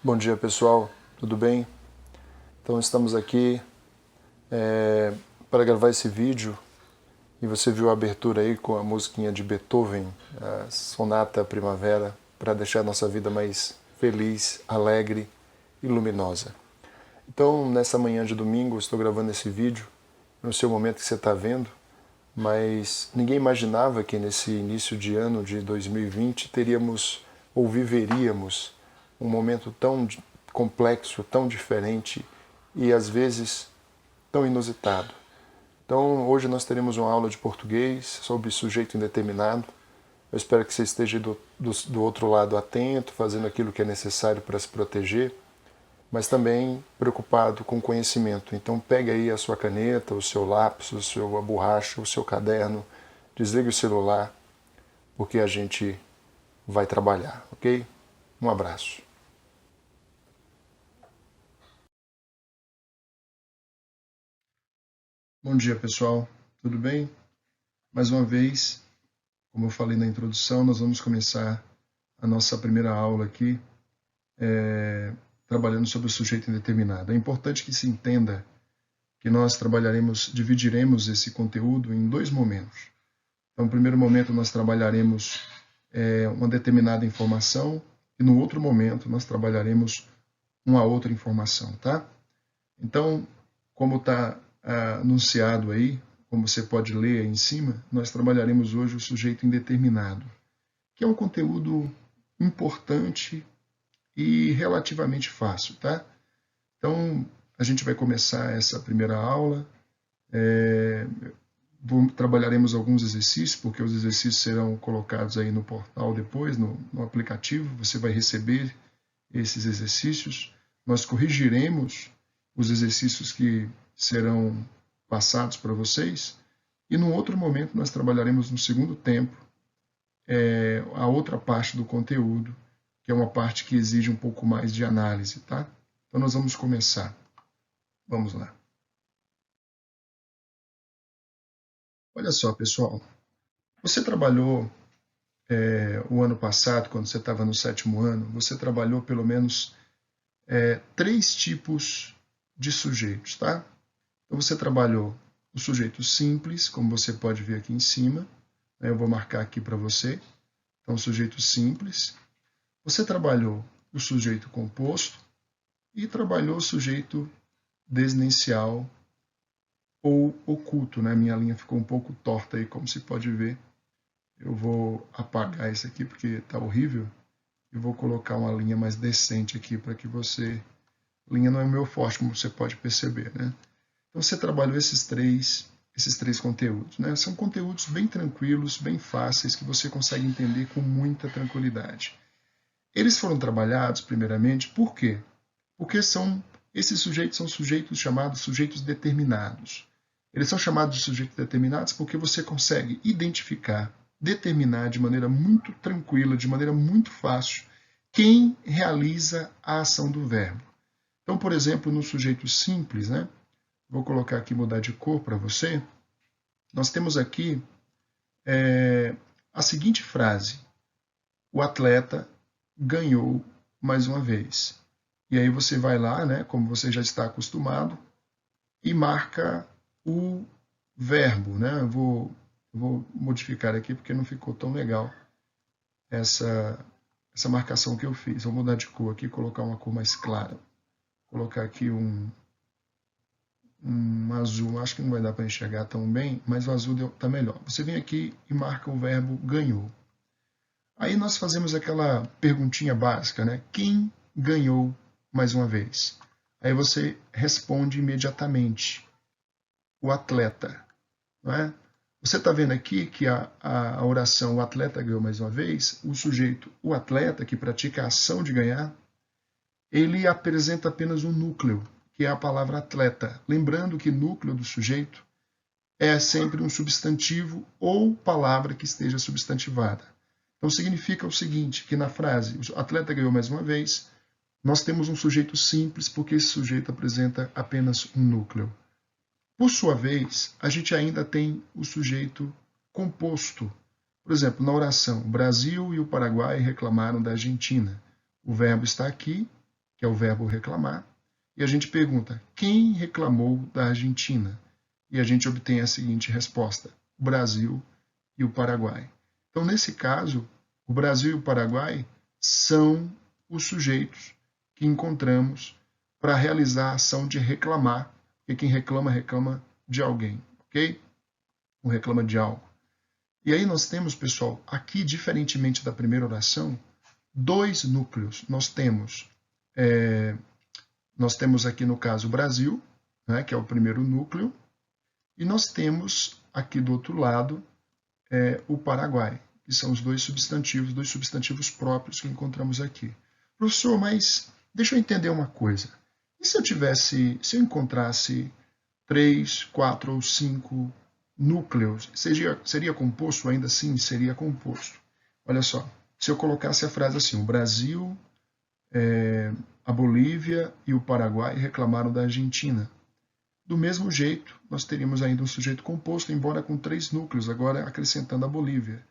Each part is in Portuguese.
Bom dia, pessoal, tudo bem? Então estamos aqui para gravar esse vídeo e você viu a abertura aí com a musiquinha de Beethoven, a Sonata Primavera, para deixar a nossa vida mais feliz, alegre e luminosa. Então, nessa manhã de domingo, eu estou gravando esse vídeo, no seu momento que você está vendo, mas ninguém imaginava que nesse início de ano de 2020 teríamos ou viveríamos um momento tão complexo, tão diferente e às vezes tão inusitado. Então, hoje nós teremos uma aula de português sobre sujeito indeterminado. Eu espero que você esteja do outro lado atento, fazendo aquilo que é necessário para se proteger, mas também preocupado com o conhecimento. Então pegue aí a sua caneta, o seu lápis, a borracha, o seu caderno, desligue o celular, porque a gente vai trabalhar, ok? Um abraço. Bom dia, pessoal. Tudo bem? Mais uma vez, como eu falei na introdução, nós vamos começar a nossa primeira aula aqui, trabalhando sobre o sujeito indeterminado. É importante que se entenda que nós dividiremos esse conteúdo em dois momentos. Então, no primeiro momento, nós trabalharemos uma determinada informação e no outro momento nós trabalharemos uma outra informação, tá? Então, como está anunciado aí, como você pode ler aí em cima, nós trabalharemos hoje o sujeito indeterminado, que é um conteúdo importante e relativamente fácil, tá? Então, a gente vai começar essa primeira aula. Trabalharemos alguns exercícios, porque os exercícios serão colocados aí no portal depois, no aplicativo, você vai receber esses exercícios. Nós corrigiremos os exercícios que serão passados para vocês, e no outro momento nós trabalharemos no segundo tempo a outra parte do conteúdo, que é uma parte que exige um pouco mais de análise, tá? Então nós vamos começar. Vamos lá. Olha só, pessoal, você trabalhou o ano passado, quando você estava no 7º ano, você trabalhou pelo menos 3 tipos de sujeitos, tá? Então você trabalhou o sujeito simples, como você pode ver aqui em cima, eu vou marcar aqui para você. Então, sujeito simples. Você trabalhou o sujeito composto e trabalhou o sujeito desinicial ou oculto, né? Minha linha ficou um pouco torta aí, como se pode ver. Eu vou apagar isso aqui porque está horrível e vou colocar uma linha mais decente aqui para que você... Linha não é o meu forte, como você pode perceber, né? Então você trabalhou esses três conteúdos, né? São conteúdos bem tranquilos, bem fáceis, que você consegue entender com muita tranquilidade. Eles foram trabalhados, primeiramente, por quê? Porque esses sujeitos são sujeitos chamados sujeitos determinados. Eles são chamados de sujeitos determinados porque você consegue identificar, determinar de maneira muito tranquila, de maneira muito fácil, quem realiza a ação do verbo. Então, por exemplo, no sujeito simples, né? Vou colocar aqui, mudar de cor para você. Nós temos aqui a seguinte frase: o atleta ganhou mais uma vez. E aí você vai lá, né, como você já está acostumado, e marca o verbo, né? Eu vou modificar aqui porque não ficou tão legal essa marcação que eu fiz. Vou mudar de cor aqui, colocar uma cor mais clara. Vou colocar aqui um azul, acho que não vai dar para enxergar tão bem, mas o azul está melhor. Você vem aqui e marca o verbo ganhou. Aí nós fazemos aquela perguntinha básica, né? Quem ganhou mais uma vez? Aí você responde imediatamente: o atleta. Não é? Você está vendo aqui que a oração o atleta ganhou mais uma vez, o sujeito, o atleta, que pratica a ação de ganhar, ele apresenta apenas um núcleo, que é a palavra atleta. Lembrando que núcleo do sujeito é sempre um substantivo ou palavra que esteja substantivada. Então significa o seguinte, que na frase o atleta ganhou mais uma vez, nós temos um sujeito simples porque esse sujeito apresenta apenas um núcleo. Por sua vez, a gente ainda tem o sujeito composto. Por exemplo, na oração, o Brasil e o Paraguai reclamaram da Argentina. O verbo está aqui, que é o verbo reclamar, e a gente pergunta, quem reclamou da Argentina? E a gente obtém a seguinte resposta, o Brasil e o Paraguai. Então, nesse caso, o Brasil e o Paraguai são os sujeitos que encontramos para realizar a ação de reclamar, porque quem reclama, reclama de alguém, ok? Ou reclama de algo. E aí nós temos, pessoal, aqui, diferentemente da primeira oração, dois núcleos. Nós temos aqui, no caso, o Brasil, né, que é o primeiro núcleo, e nós temos aqui do outro lado o Paraguai, que são os dois substantivos próprios que encontramos aqui. Professor, mas deixa eu entender uma coisa. E se eu encontrasse 3, 4 ou 5 núcleos, seria composto ainda assim? Seria composto. Olha só, se eu colocasse a frase assim, o Brasil, a Bolívia e o Paraguai reclamaram da Argentina. Do mesmo jeito, nós teríamos ainda um sujeito composto, embora com 3 núcleos, agora acrescentando a Bolívia.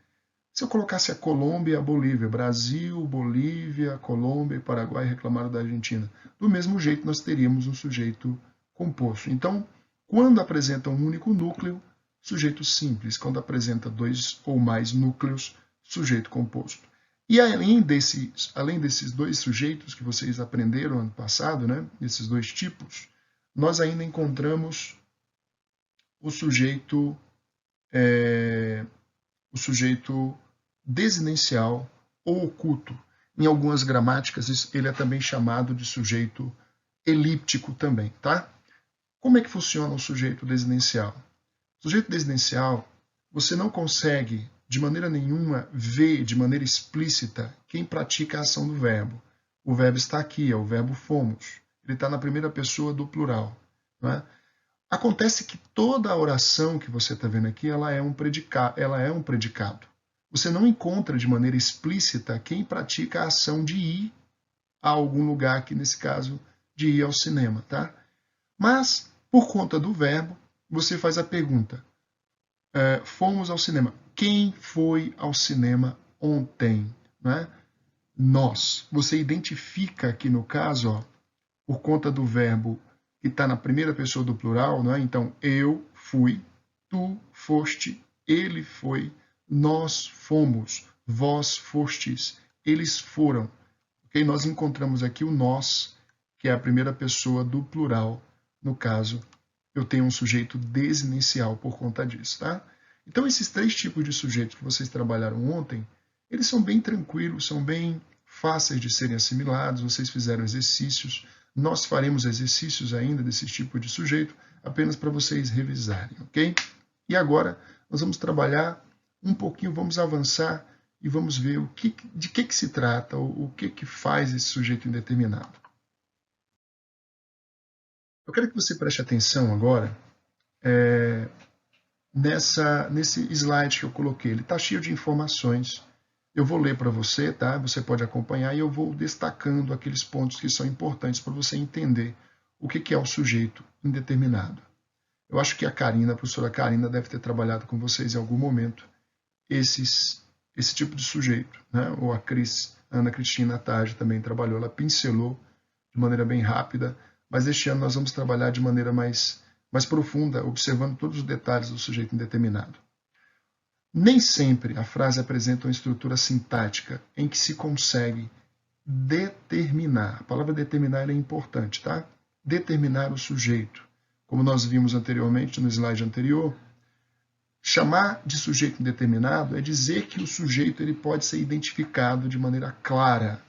Se eu colocasse a Colômbia e a Bolívia, Brasil, Bolívia, Colômbia e Paraguai reclamaram da Argentina. Do mesmo jeito, nós teríamos um sujeito composto. Então, quando apresenta um único núcleo, sujeito simples. Quando apresenta 2 ou mais núcleos, sujeito composto. E além desses 2 sujeitos que vocês aprenderam ano passado, né, esses 2 tipos, nós ainda encontramos o sujeito desinencial ou oculto. Em algumas gramáticas, ele é também chamado de sujeito elíptico também, tá? Como é que funciona o sujeito desinencial? O sujeito desinencial, você não consegue, de maneira nenhuma, ver de maneira explícita quem pratica a ação do verbo. O verbo está aqui, é o verbo fomos. Ele está na primeira pessoa do plural. Não é? Acontece que toda a oração que você está vendo aqui, ela é um predicado. Você não encontra de maneira explícita quem pratica a ação de ir a algum lugar, aqui nesse caso, de ir ao cinema, tá? Mas, por conta do verbo, você faz a pergunta, fomos ao cinema. Quem foi ao cinema ontem? Né? Nós. Você identifica aqui no caso, ó, por conta do verbo que está na primeira pessoa do plural, né? Então, eu fui, tu foste, ele foi, nós fomos, vós fostes, eles foram. Okay? Nós encontramos aqui o nós, que é a primeira pessoa do plural. No caso, eu tenho um sujeito desinicial por conta disso. Tá? Então, esses 3 tipos de sujeitos que vocês trabalharam ontem, eles são bem tranquilos, são bem fáceis de serem assimilados, vocês fizeram exercícios. Nós faremos exercícios ainda desse tipo de sujeito, apenas para vocês revisarem, ok? E agora nós vamos trabalhar um pouquinho, vamos avançar e vamos ver de que se trata, o que faz esse sujeito indeterminado. Eu quero que você preste atenção agora nesse slide que eu coloquei. Ele está cheio de informações. Eu vou ler para você, tá? Você pode acompanhar e eu vou destacando aqueles pontos que são importantes para você entender o que é o sujeito indeterminado. Eu acho que a professora Karina, deve ter trabalhado com vocês em algum momento esse tipo de sujeito, né? Ou a Ana Cristina Tarde também trabalhou, ela pincelou de maneira bem rápida, mas este ano nós vamos trabalhar de maneira mais profunda, observando todos os detalhes do sujeito indeterminado. Nem sempre a frase apresenta uma estrutura sintática em que se consegue determinar. A palavra determinar é importante, tá? Determinar o sujeito. Como nós vimos anteriormente no slide anterior, chamar de sujeito indeterminado é dizer que o sujeito ele pode ser identificado de maneira clara,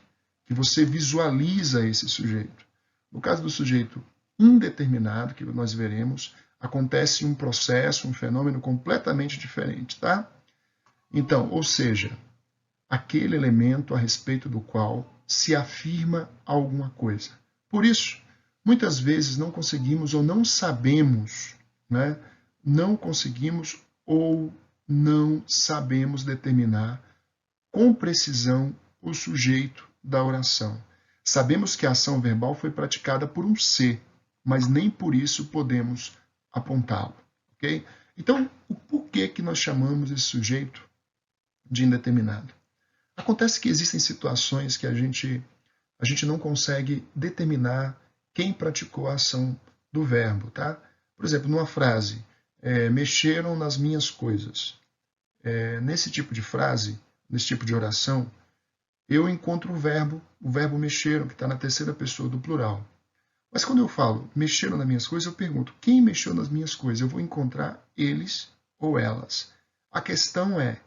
que você visualiza esse sujeito. No caso do sujeito indeterminado, que nós veremos, acontece um processo, um fenômeno completamente diferente, tá? Então, ou seja, aquele elemento a respeito do qual se afirma alguma coisa. Por isso, muitas vezes não conseguimos ou não sabemos, né? Não conseguimos ou não sabemos determinar com precisão o sujeito da oração. Sabemos que a ação verbal foi praticada por um ser, mas nem por isso podemos apontá-lo, ok? Então, o porquê que nós chamamos esse sujeito de indeterminado? Acontece que existem situações que a gente a gente não consegue determinar quem praticou a ação do verbo, tá? Por exemplo, numa frase, mexeram nas minhas coisas. Nesse tipo de frase, nesse tipo de oração, eu encontro o verbo mexeram, que está na terceira pessoa do plural. Mas quando eu falo mexeram nas minhas coisas, eu pergunto quem mexeu nas minhas coisas? Eu vou encontrar eles ou elas. A questão é,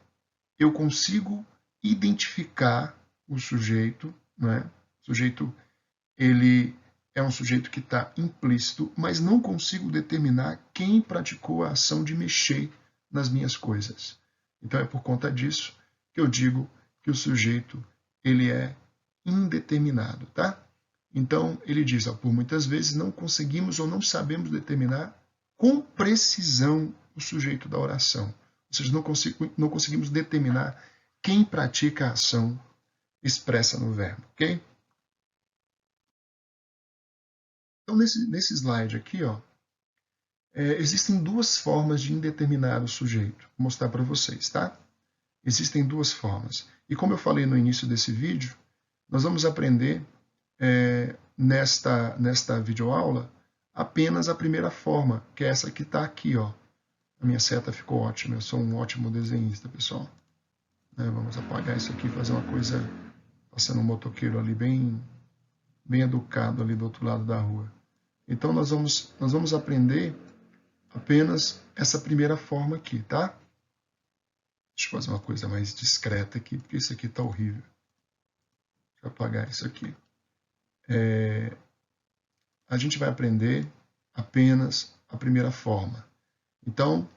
eu consigo identificar o sujeito, não é? O sujeito, ele é um sujeito que está implícito, mas não consigo determinar quem praticou a ação de mexer nas minhas coisas. Então é por conta disso que eu digo que o sujeito ele é indeterminado, tá? Então ele diz, por muitas vezes não conseguimos ou não sabemos determinar com precisão o sujeito da oração. Ou seja, não conseguimos determinar quem pratica a ação expressa no verbo, ok? Então, nesse slide aqui, existem duas formas de indeterminar o sujeito. Vou mostrar para vocês, tá? Existem duas formas. E como eu falei no início desse vídeo, nós vamos aprender nesta videoaula apenas a primeira forma, que é essa que está aqui, ó. A minha seta ficou ótima, eu sou um ótimo desenhista, pessoal. Vamos apagar isso aqui e fazer uma coisa, passando um motoqueiro ali bem educado ali do outro lado da rua. Então nós vamos aprender apenas essa primeira forma aqui, tá? Deixa eu fazer uma coisa mais discreta aqui, porque isso aqui está horrível. Deixa eu apagar isso aqui. A gente vai aprender apenas a primeira forma. Então,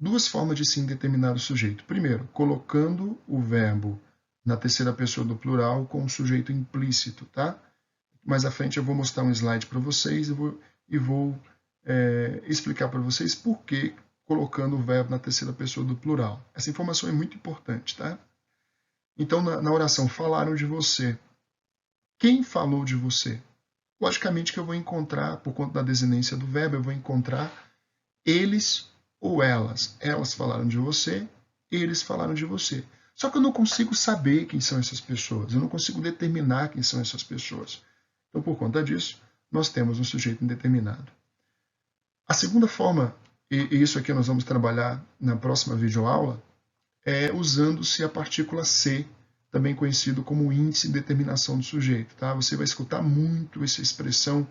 duas formas de se indeterminar o sujeito. Primeiro, colocando o verbo na terceira pessoa do plural com o sujeito implícito, tá? Mais à frente eu vou mostrar um slide para vocês e vou explicar para vocês por que colocando o verbo na terceira pessoa do plural. Essa informação é muito importante, tá? Então, na oração, falaram de você. Quem falou de você? Logicamente que eu vou encontrar, por conta da desinência do verbo, eu vou encontrar eles ou elas. Elas falaram de você, eles falaram de você. Só que eu não consigo saber quem são essas pessoas, eu não consigo determinar quem são essas pessoas. Então, por conta disso, nós temos um sujeito indeterminado. A segunda forma, e isso aqui nós vamos trabalhar na próxima videoaula, é usando-se a partícula ser, também conhecido como índice de determinação do sujeito. Tá? Você vai escutar muito essa expressão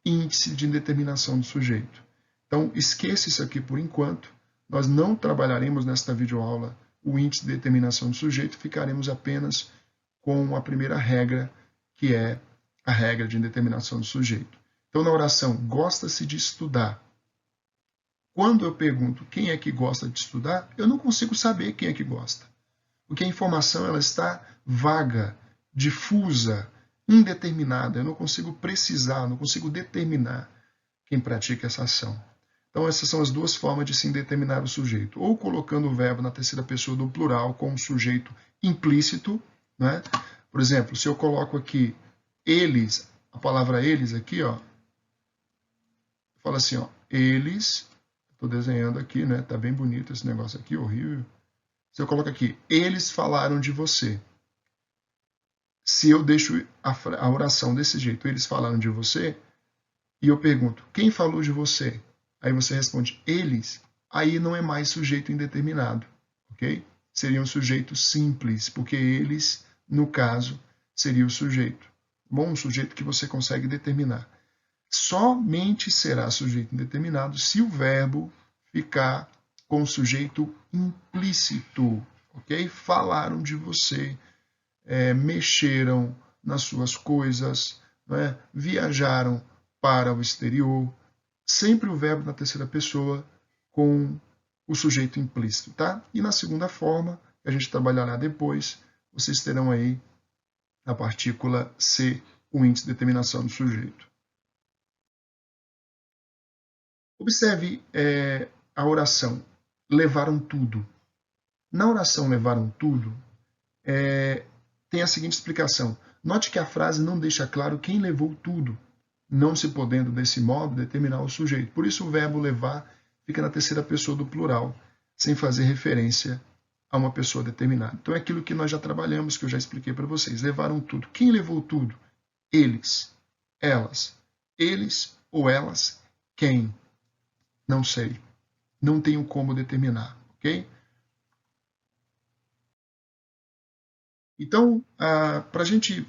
índice de indeterminação do sujeito. Então, esqueça isso aqui por enquanto. Nós não trabalharemos nesta videoaula o índice de determinação do sujeito, ficaremos apenas com a primeira regra, que é a regra de indeterminação do sujeito. Então, na oração, gosta-se de estudar. Quando eu pergunto quem é que gosta de estudar, eu não consigo saber quem é que gosta. Porque a informação ela está vaga, difusa, indeterminada. Eu não consigo precisar, não consigo determinar quem pratica essa ação. Então, essas são as duas formas de se indeterminar o sujeito. Ou colocando o verbo na terceira pessoa do plural com um sujeito implícito. Né? Por exemplo, se eu coloco aqui eles, a palavra eles aqui, ó, eu falo assim, ó, eles, estou desenhando aqui, né? Tá bem bonito esse negócio aqui, horrível. Se eu coloco aqui, eles falaram de você. Se eu deixo a oração desse jeito, eles falaram de você, e eu pergunto, quem falou de você? Aí você responde, eles. Aí não é mais sujeito indeterminado, ok? Seria um sujeito simples, porque eles, no caso, seria o sujeito. Bom, um sujeito que você consegue determinar. Somente será sujeito indeterminado se o verbo ficar com o sujeito implícito, ok? Falaram de você, mexeram nas suas coisas, né? Viajaram para o exterior. Sempre o verbo na terceira pessoa com o sujeito implícito, tá? E na segunda forma, que a gente trabalhará depois, vocês terão aí a partícula ser o índice de determinação do sujeito. Observe a oração, levaram tudo. Na oração levaram tudo, tem a seguinte explicação. Note que a frase não deixa claro quem levou tudo, não se podendo, desse modo, determinar o sujeito. Por isso o verbo levar fica na terceira pessoa do plural, sem fazer referência a uma pessoa determinada. Então é aquilo que nós já trabalhamos, que eu já expliquei para vocês. Levaram tudo. Quem levou tudo? Eles, elas. Eles ou elas, quem? Não sei. Não tenho como determinar, ok? Então, para a gente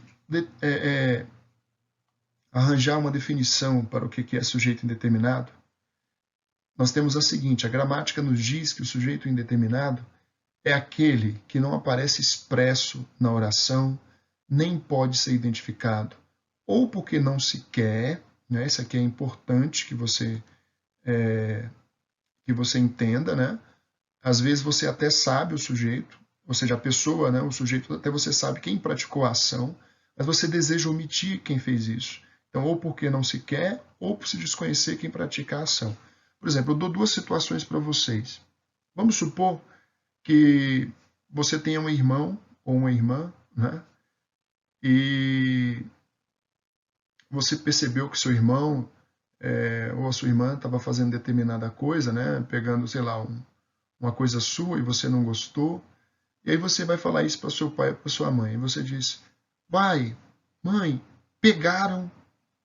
arranjar uma definição para o que é sujeito indeterminado, nós temos a seguinte: a gramática nos diz que o sujeito indeterminado é aquele que não aparece expresso na oração, nem pode ser identificado, ou porque não se quer, né? Isso aqui é importante que você entenda, né? Às vezes você até sabe o sujeito, ou seja, a pessoa, né? O sujeito, até você sabe quem praticou a ação, mas você deseja omitir quem fez isso. Então, ou porque não se quer, ou por se desconhecer quem pratica a ação. Por exemplo, eu dou duas situações para vocês. Vamos supor que você tenha um irmão ou uma irmã, né? E você percebeu que seu irmão ou a sua irmã estava fazendo determinada coisa, né? Pegando, sei lá, uma coisa sua e você não gostou. E aí você vai falar isso para seu pai ou para sua mãe. E você diz: pai, mãe, pegaram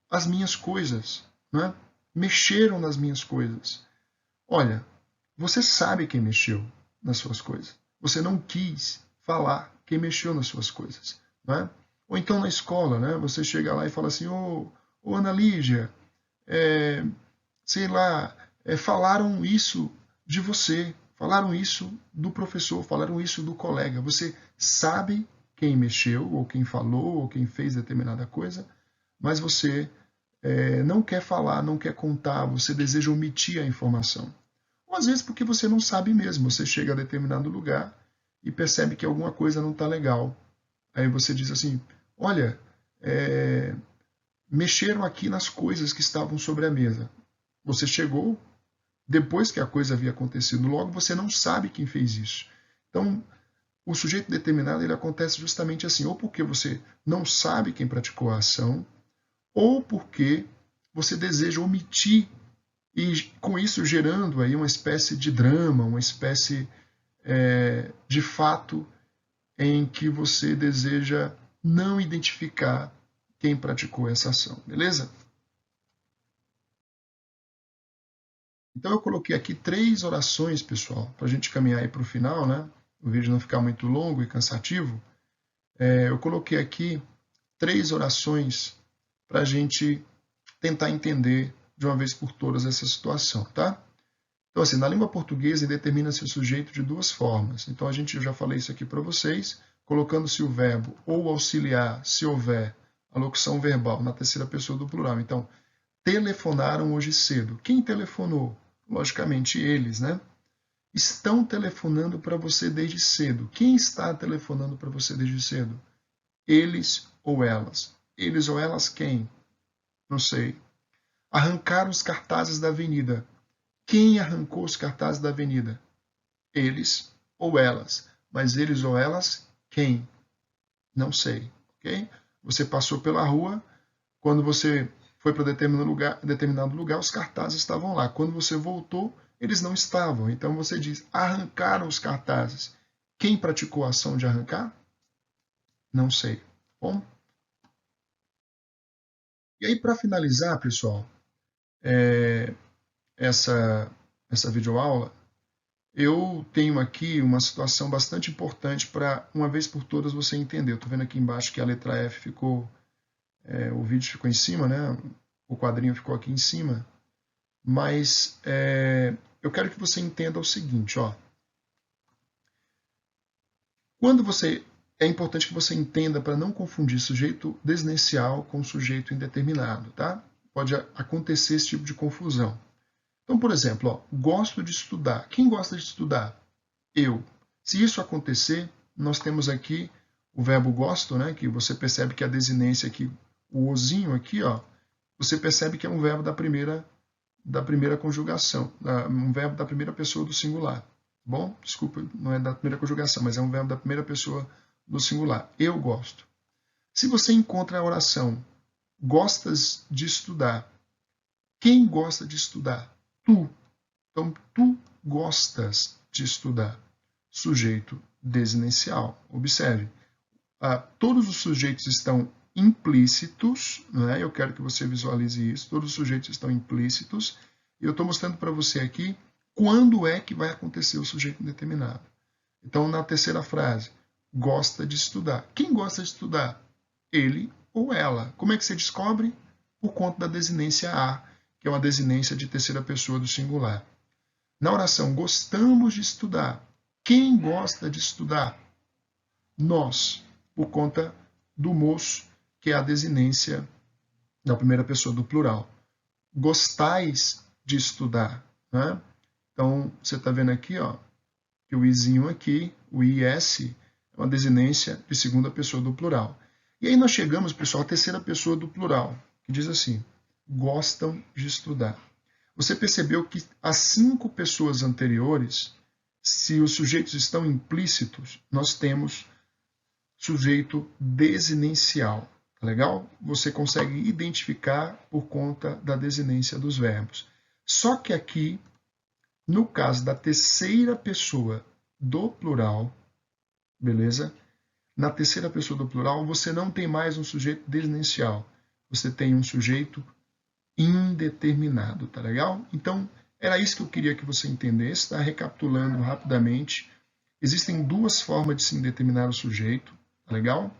as minhas coisas, né? Mexeram nas minhas coisas. Olha, você sabe quem mexeu nas suas coisas. Você não quis falar quem mexeu nas suas coisas, né? Ou então na escola, né? Você chega lá e fala assim: ô Ana Lígia, sei lá, falaram isso de você, falaram isso do professor, falaram isso do colega. Você sabe quem mexeu, ou quem falou, ou quem fez determinada coisa, mas você não quer falar, não quer contar, você deseja omitir a informação. Ou às vezes porque você não sabe mesmo, você chega a determinado lugar e percebe que alguma coisa não está legal. Aí você diz assim: olha, mexeram aqui nas coisas que estavam sobre a mesa. Você chegou depois que a coisa havia acontecido, logo você não sabe quem fez isso. Então, o sujeito determinado ele acontece justamente assim, ou porque você não sabe quem praticou a ação, ou porque você deseja omitir e com isso gerando aí uma espécie de drama, uma espécie de fato em que você deseja não identificar quem praticou essa ação, beleza? Então eu coloquei aqui 3 orações, pessoal, para a gente caminhar aí para o final, né? O vídeo não ficar muito longo e cansativo. Eu coloquei aqui 3 orações para a gente tentar entender de uma vez por todas essa situação, tá? Então, assim, na língua portuguesa determina-se o sujeito de 2 formas. Então, eu já falei isso aqui para vocês, colocando-se o verbo ou auxiliar, se houver a locução verbal na terceira pessoa do plural. Então, telefonaram hoje cedo. Quem telefonou? Logicamente, eles, né? Estão telefonando para você desde cedo. Quem está telefonando para você desde cedo? Eles ou elas. Eles ou elas quem? Não sei. Arrancaram os cartazes da avenida. Quem arrancou os cartazes da avenida? Eles ou elas. Mas eles ou elas quem? Não sei. Ok? Você passou pela rua, quando você foi para determinado lugar, os cartazes estavam lá. Quando você voltou, eles não estavam. Então você diz: arrancaram os cartazes. Quem praticou a ação de arrancar? Não sei. Bom? E aí, para finalizar, pessoal, essa videoaula, eu tenho aqui uma situação bastante importante para, uma vez por todas, você entender. Eu estou vendo aqui embaixo que a letra F ficou, o vídeo ficou em cima, né? O quadrinho ficou aqui em cima. Mas eu quero que você entenda o seguinte, ó. É importante que você entenda para não confundir sujeito desinicial com sujeito indeterminado, tá? Pode acontecer esse tipo de confusão. Então, por exemplo, ó, gosto de estudar. Quem gosta de estudar? Eu. Se isso acontecer, nós temos aqui o verbo gosto, né? Que você percebe que a desinência aqui, o ozinho aqui, ó, você percebe que é um verbo da primeira conjugação, um verbo da primeira pessoa do singular. Bom, desculpa, não é da primeira conjugação, mas é um verbo da primeira pessoa do singular. Eu gosto. Se você encontra a oração gostas de estudar, quem gosta de estudar? Tu. Então, tu gostas de estudar. sujeito desinencial. Observe, todos os sujeitos estão implícitos, né? Eu quero que você visualize isso, todos os sujeitos estão implícitos, e eu estou mostrando para você aqui quando é que vai acontecer o sujeito indeterminado. Então, na terceira frase, gosta de estudar. Quem gosta de estudar? Ele ou ela. Como é que você descobre? Por conta da desinência a, que é uma desinência de terceira pessoa do singular. Na oração, gostamos de estudar. Quem gosta de estudar? Nós, por conta do moço, que é a desinência da primeira pessoa do plural. Gostais de estudar, né? Então, você está vendo aqui, ó, que o izinho aqui, o IS, é uma desinência de segunda pessoa do plural. E aí nós chegamos, pessoal, à terceira pessoa do plural, que diz assim, gostam de estudar. Você percebeu que as 5 pessoas anteriores, se os sujeitos estão implícitos, nós temos sujeito desinencial. Tá legal? Você consegue identificar por conta da desinência dos verbos. Só que aqui, no caso da terceira pessoa do plural, beleza? Na terceira pessoa do plural, você não tem mais um sujeito desinencial. Você tem um sujeito indeterminado, tá legal? Então, era isso que eu queria que você entendesse, tá? Recapitulando rapidamente, existem 2 formas de se indeterminar o sujeito, tá legal?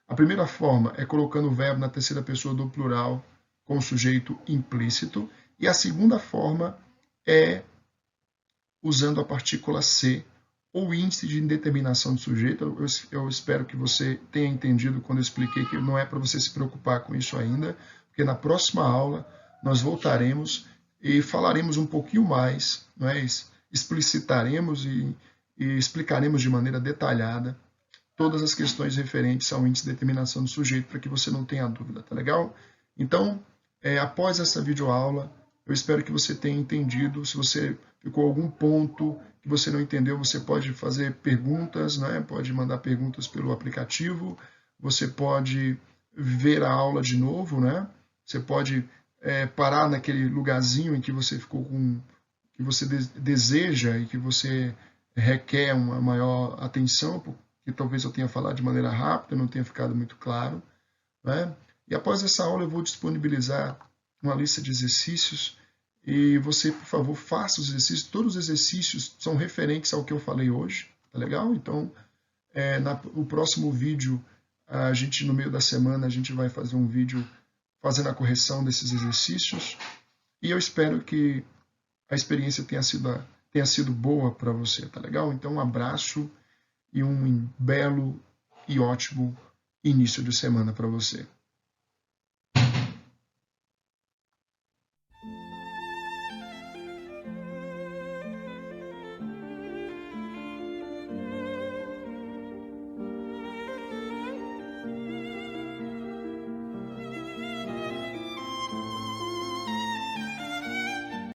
A primeira forma é colocando o verbo na terceira pessoa do plural com o sujeito implícito, e a segunda forma é usando a partícula ser, ou índice de indeterminação do sujeito. Eu espero que você tenha entendido quando eu expliquei que não é para você se preocupar com isso ainda, porque na próxima aula nós voltaremos e falaremos um pouquinho mais, não é? Explicitaremos e explicaremos de maneira detalhada todas as questões referentes ao índice de determinação do sujeito, para que você não tenha dúvida, tá legal? Então, após essa videoaula, eu espero que você tenha entendido. Se você ficou algum ponto que você não entendeu, você pode fazer perguntas, né? Pode mandar perguntas pelo aplicativo, você pode ver a aula de novo, né? Você pode parar naquele lugarzinho em que você ficou com, que você deseja e que você requer uma maior atenção, que talvez eu tenha falado de maneira rápida, não tenha ficado muito claro, né? E após essa aula eu vou disponibilizar uma lista de exercícios e você, por favor, faça os exercícios. Todos os exercícios são referentes ao que eu falei hoje, tá legal? Então, no próximo vídeo, no meio da semana, a gente vai fazer um vídeo fazendo a correção desses exercícios e eu espero que a experiência tenha sido boa para você, tá legal? Então, um abraço e um belo e ótimo início de semana para você.